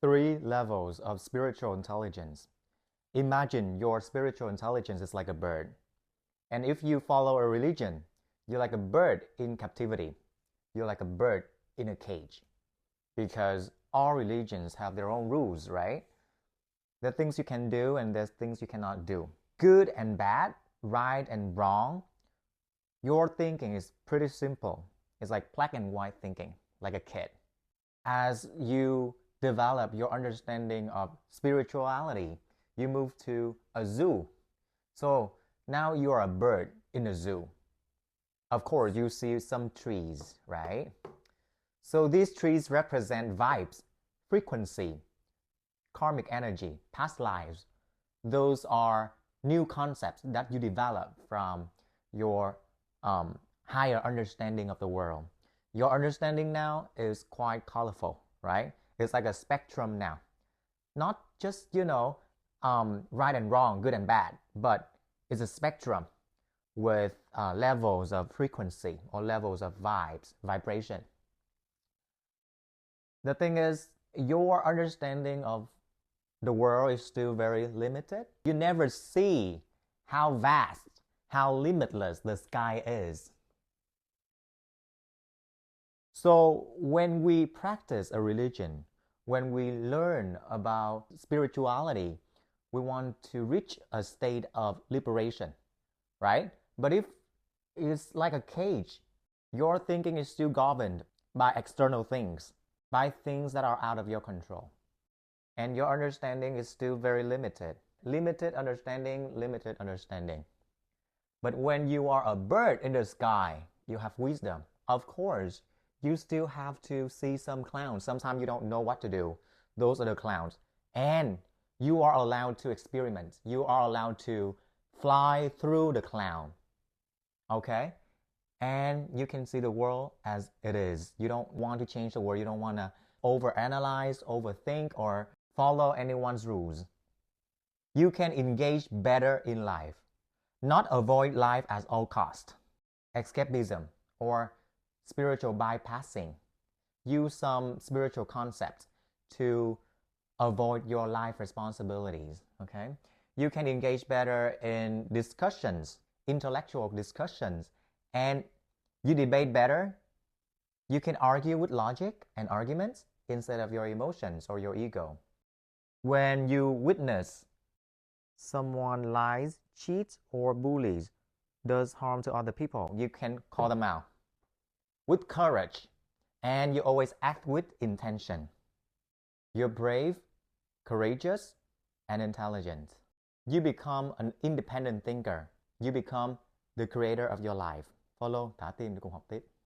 3 levels of spiritual intelligence. Imagine your spiritual intelligence is like a bird. And if you follow a religion, you're like a bird in captivity. You're like a bird in a cage. Because all religions have their own rules, right? There are things you can do and there's things you cannot do. Good and bad, right and wrong. Your thinking is pretty simple. It's like black and white thinking, like a kid. As you develop your understanding of spirituality, you move to a zoo. So now you are a bird in a zoo. Of course, you see some trees, right? So these trees represent vibes, frequency, karmic energy, past lives. Those are new concepts that you develop from your higher understanding of the world. Your understanding now is quite colorful, right? It's like a spectrum now. Not just, right and wrong, good and bad, but it's a spectrum with levels of frequency or levels of vibration. The thing is, your understanding of the world is still very limited. You never see how vast, how limitless the sky is. So when we practice a religion, when we learn about spirituality, we want to reach a state of liberation, right? But if it's like a cage, your thinking is still governed by external things, by things that are out of your control. And your understanding is still very limited. Limited understanding. But when you are a bird in the sky, you have wisdom. Of course, you still have to see some clowns. Sometimes you don't know what to do. Those are the clowns. And you are allowed to experiment. You are allowed to fly through the cloud. Okay? And you can see the world as it is. You don't want to change the world. You don't want to overanalyze, overthink, or follow anyone's rules. You can engage better in life. Not avoid life at all cost. Escapism or spiritual bypassing. Use some spiritual concepts to avoid your life responsibilities, okay? You can engage better in discussions, intellectual discussions, and you debate better. You can argue with logic and arguments instead of your emotions or your ego. When you witness someone lies, cheats, or bullies, does harm to other people, you can call them out with courage, and you always act with intention. You're brave, courageous, and intelligent. You become an independent thinker. You become the creator of your life. Follow, thả tim để cùng học tiếp.